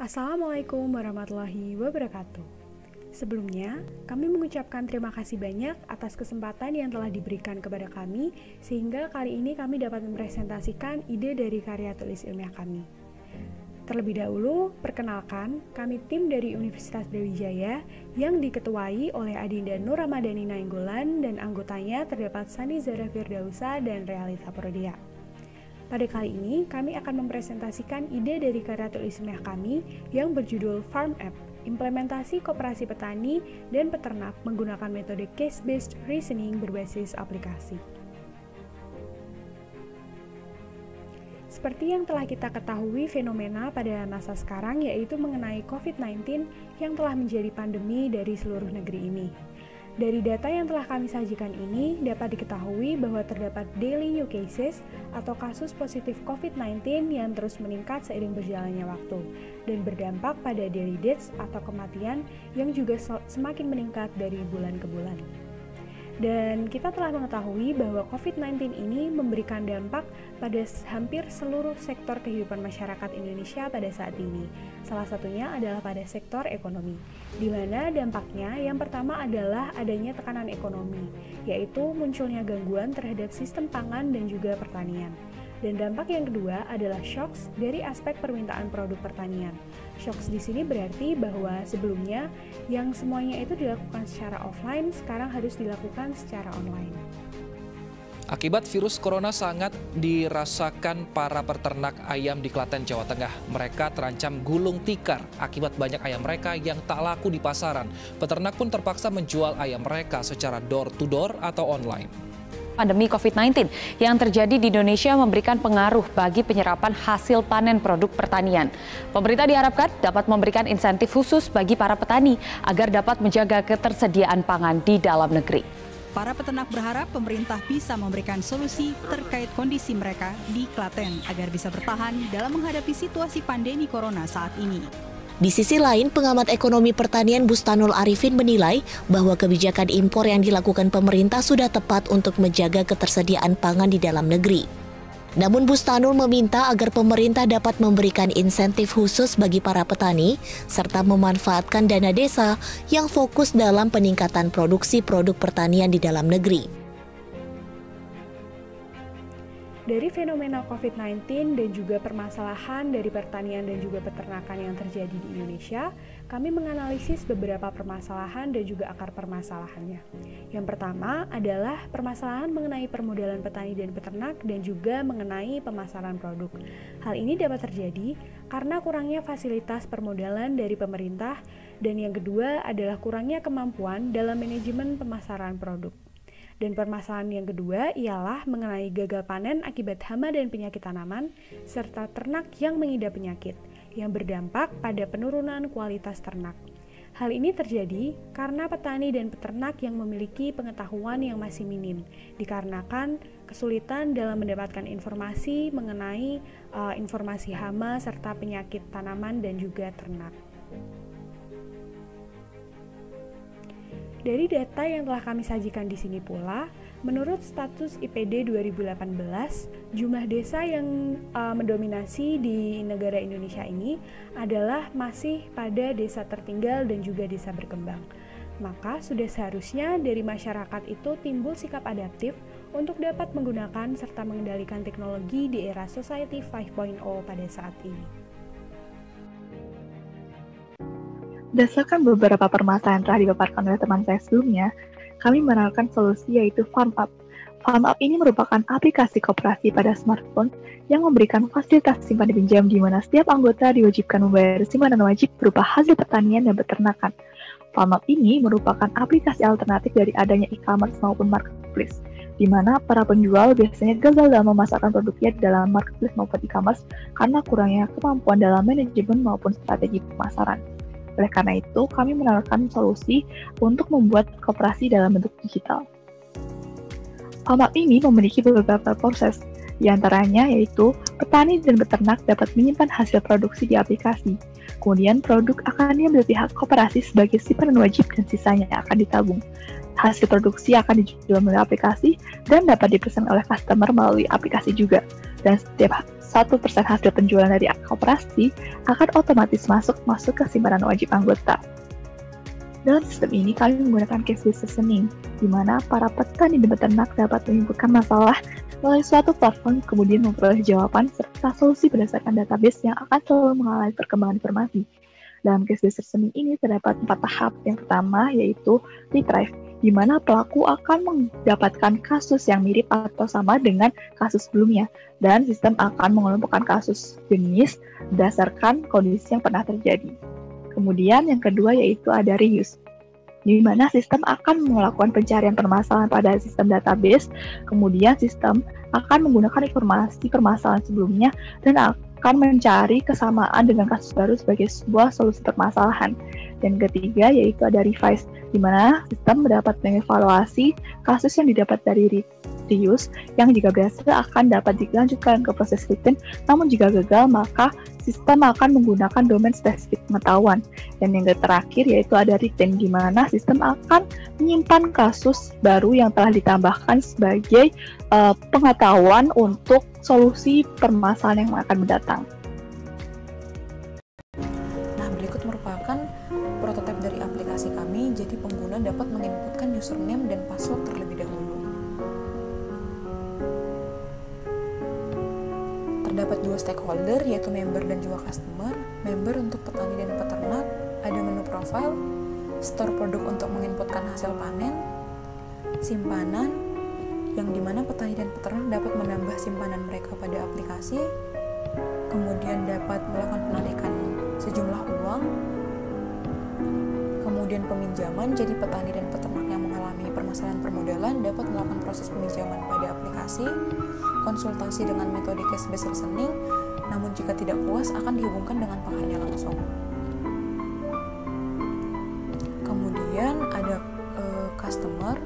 Assalamualaikum warahmatullahi wabarakatuh. Sebelumnya, kami mengucapkan terima kasih banyak atas kesempatan yang telah diberikan kepada kami, sehingga kali ini kami dapat mempresentasikan ide dari karya tulis ilmiah kami. Terlebih dahulu, perkenalkan, kami tim dari Universitas Brawijaya yang diketuai oleh Adinda Nur Ramadhani Nainggolan dan anggotanya terdapat Sani Zara Firdausa dan Realita Prodea. Pada kali ini, kami akan mempresentasikan ide dari karya tulis ilmiah kami yang berjudul Farm App, implementasi koperasi petani dan peternak menggunakan metode case-based reasoning berbasis aplikasi. Seperti yang telah kita ketahui fenomena pada masa sekarang yaitu mengenai COVID-19 yang telah menjadi pandemi dari seluruh negeri ini. Dari data yang telah kami sajikan ini, dapat diketahui bahwa terdapat daily new cases atau kasus positif COVID-19 yang terus meningkat seiring berjalannya waktu dan berdampak pada daily deaths atau kematian yang juga semakin meningkat dari bulan ke bulan. Dan kita telah mengetahui bahwa COVID-19 ini memberikan dampak pada hampir seluruh sektor kehidupan masyarakat Indonesia pada saat ini. Salah satunya adalah pada sektor ekonomi, di mana dampaknya yang pertama adalah adanya tekanan ekonomi, yaitu munculnya gangguan terhadap sistem pangan dan juga pertanian. Dan dampak yang kedua adalah shocks dari aspek permintaan produk pertanian. Shocks di sini berarti bahwa sebelumnya yang semuanya itu dilakukan secara offline, sekarang harus dilakukan secara online. Akibat virus corona sangat dirasakan para peternak ayam di Klaten, Jawa Tengah. Mereka terancam gulung tikar akibat banyak ayam mereka yang tak laku di pasaran. Peternak pun terpaksa menjual ayam mereka secara door-to-door atau online. Pandemi COVID-19 yang terjadi di Indonesia memberikan pengaruh bagi penyerapan hasil panen produk pertanian. Pemerintah diharapkan dapat memberikan insentif khusus bagi para petani agar dapat menjaga ketersediaan pangan di dalam negeri. Para peternak berharap pemerintah bisa memberikan solusi terkait kondisi mereka di Klaten agar bisa bertahan dalam menghadapi situasi pandemi corona saat ini. Di sisi lain, pengamat ekonomi pertanian Bustanul Arifin menilai bahwa kebijakan impor yang dilakukan pemerintah sudah tepat untuk menjaga ketersediaan pangan di dalam negeri. Namun Bustanul meminta agar pemerintah dapat memberikan insentif khusus bagi para petani, serta memanfaatkan dana desa yang fokus dalam peningkatan produksi produk pertanian di dalam negeri. Dari fenomena COVID-19 dan juga permasalahan dari pertanian dan juga peternakan yang terjadi di Indonesia, kami menganalisis beberapa permasalahan dan juga akar permasalahannya. Yang pertama adalah permasalahan mengenai permodalan petani dan peternak dan juga mengenai pemasaran produk. Hal ini dapat terjadi karena kurangnya fasilitas permodalan dari pemerintah, dan yang kedua adalah kurangnya kemampuan dalam manajemen pemasaran produk. Dan permasalahan yang kedua ialah mengenai gagal panen akibat hama dan penyakit tanaman, serta ternak yang mengidap penyakit, yang berdampak pada penurunan kualitas ternak. Hal ini terjadi karena petani dan peternak yang memiliki pengetahuan yang masih minim, dikarenakan kesulitan dalam mendapatkan informasi mengenai informasi hama serta penyakit tanaman dan juga ternak. Dari data yang telah kami sajikan di sini pula, menurut status IPD 2018, jumlah desa yang mendominasi di negara Indonesia ini adalah masih pada desa tertinggal dan juga desa berkembang. Maka sudah seharusnya dari masyarakat itu timbul sikap adaptif untuk dapat menggunakan serta mengendalikan teknologi di era Society 5.0 pada saat ini. Berdasarkan beberapa permasalahan yang telah dipaparkan oleh teman saya sebelumnya, kami menawarkan solusi yaitu Farm App. Farm App ini merupakan aplikasi koperasi pada smartphone yang memberikan fasilitas simpan dan pinjam di mana setiap anggota diwajibkan membayar simpanan wajib berupa hasil pertanian dan peternakan. Farm App ini merupakan aplikasi alternatif dari adanya e-commerce maupun marketplace, di mana para penjual biasanya gagal dalam memasarkan produknya dalam marketplace maupun e-commerce karena kurangnya kemampuan dalam manajemen maupun strategi pemasaran. Oleh karena itu, kami menawarkan solusi untuk membuat koperasi dalam bentuk digital. Farm App ini memiliki beberapa proses, di antaranya yaitu petani dan peternak dapat menyimpan hasil produksi di aplikasi. Kemudian produk akan diambil pihak koperasi sebagai simpanan wajib dan sisanya akan ditabung. Hasil produksi akan dijual melalui aplikasi dan dapat dipesan oleh customer melalui aplikasi juga. Dan setiap 1% hasil penjualan dari koperasi akan otomatis masuk ke simpanan wajib anggota. Dalam sistem ini, kami menggunakan case-based reasoning, di mana para petani dan peternak dapat menyimpulkan masalah melalui suatu platform, kemudian memperoleh jawaban serta solusi berdasarkan database yang akan selalu mengalami perkembangan informasi. Dalam case-based reasoning ini terdapat 4 tahap. Yang pertama yaitu retrieve, di mana pelaku akan mendapatkan kasus yang mirip atau sama dengan kasus sebelumnya, dan sistem akan mengelompokkan kasus jenis berdasarkan kondisi yang pernah terjadi. Kemudian yang kedua yaitu ada reuse, di mana sistem akan melakukan pencarian permasalahan pada sistem database, kemudian sistem akan menggunakan informasi permasalahan sebelumnya dan akan mencari kesamaan dengan kasus baru sebagai sebuah solusi permasalahan. Dan ketiga yaitu ada revise, di mana sistem mendapat mengevaluasi kasus yang didapat dari reuse yang jika berhasil akan dapat dilanjutkan ke proses return, namun jika gagal maka sistem akan menggunakan domain spesifik pengetahuan. Dan yang terakhir yaitu ada retain, di mana sistem akan menyimpan kasus baru yang telah ditambahkan sebagai pengetahuan untuk solusi permasalahan yang akan mendatang. Nah, berikut merupakan prototipe dari aplikasi kami, jadi pengguna dapat menginputkan username dan password terlebih dahulu. Terdapat 2 stakeholder, yaitu member dan juga customer. Member untuk petani dan peternak, ada menu profile, store produk untuk menginputkan hasil panen, simpanan, yang dimana petani dan peternak dapat menambah simpanan mereka pada aplikasi, kemudian dapat melakukan penarikan sejumlah uang, kemudian peminjaman, jadi petani dan peternak yang mengalami permasalahan permodalan dapat melakukan proses peminjaman pada aplikasi, konsultasi dengan metode case-based reasoning, namun jika tidak puas akan dihubungkan dengan pakarnya langsung. Kemudian ada customer,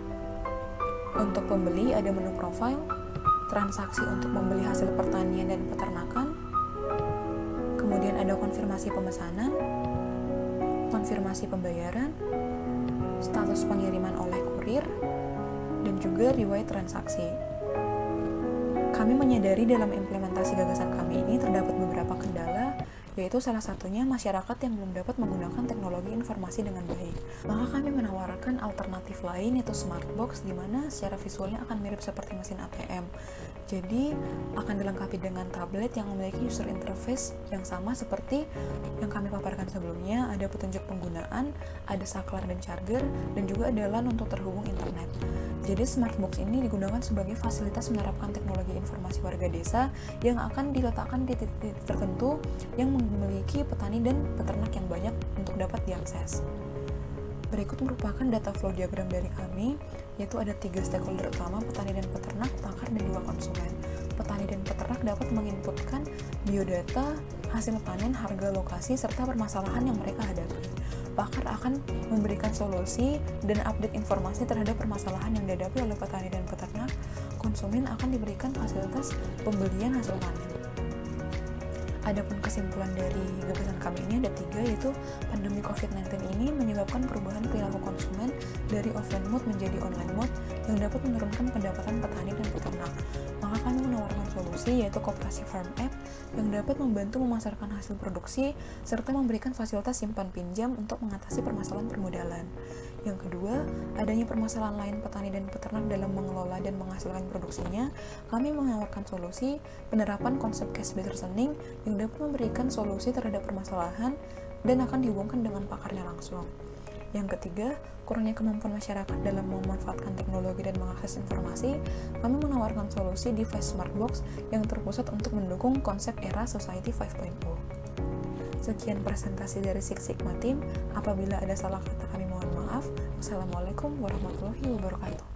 untuk pembeli ada menu profile, transaksi untuk membeli hasil pertanian dan peternakan, kemudian ada konfirmasi pemesanan, konfirmasi pembayaran, status pengiriman oleh kurir, dan juga riwayat transaksi. Kami menyadari dalam implementasi gagasan kami ini terdapat beberapa kendala, yaitu salah satunya masyarakat yang belum dapat menggunakan teknologi informasi dengan baik. Maka kami menawarkan alternatif lain, yaitu Smartbox, di mana secara visualnya akan mirip seperti mesin ATM. Jadi akan dilengkapi dengan tablet yang memiliki user interface yang sama seperti yang kami paparkan sebelumnya. Ada petunjuk penggunaan, ada saklar dan charger, dan juga ada LAN untuk terhubung internet. Jadi Smartbox ini digunakan sebagai fasilitas menerapkan teknologi informasi warga desa yang akan diletakkan di titik-titik tertentu yang memiliki petani dan peternak yang banyak untuk dapat diakses. Berikut merupakan data flow diagram dari kami, yaitu ada 3 stakeholder utama, petani dan peternak, pakar, dan juga konsumen. Petani dan peternak dapat menginputkan biodata, hasil panen, harga lokasi, serta permasalahan yang mereka hadapi. Pakar akan memberikan solusi dan update informasi terhadap permasalahan yang dihadapi oleh petani dan peternak. Konsumen akan diberikan fasilitas pembelian hasil panen. Adapun kesimpulan dari gagasan kami ini ada 3, yaitu pandemi COVID-19 ini menyebabkan perubahan perilaku konsumen dari offline mode menjadi online mode yang dapat menurunkan pendapatan petani dan peternak. Maka kami menawarkan solusi, yaitu Koperasi Farm App, yang dapat membantu memasarkan hasil produksi serta memberikan fasilitas simpan pinjam untuk mengatasi permasalahan permodalan. Yang kedua, adanya permasalahan lain petani dan peternak dalam mengelola dan menghasilkan produksinya, kami menawarkan solusi penerapan konsep case-based reasoning yang dapat memberikan solusi terhadap permasalahan dan akan dihubungkan dengan pakarnya langsung. Yang ketiga, kurangnya kemampuan masyarakat dalam memanfaatkan teknologi dan mengakses informasi, kami menawarkan solusi device Smartbox yang terpusat untuk mendukung konsep era Society 5.0. Sekian presentasi dari Six Sigma Team. Apabila ada salah kata kami mohon maaf. Wassalamualaikum warahmatullahi wabarakatuh.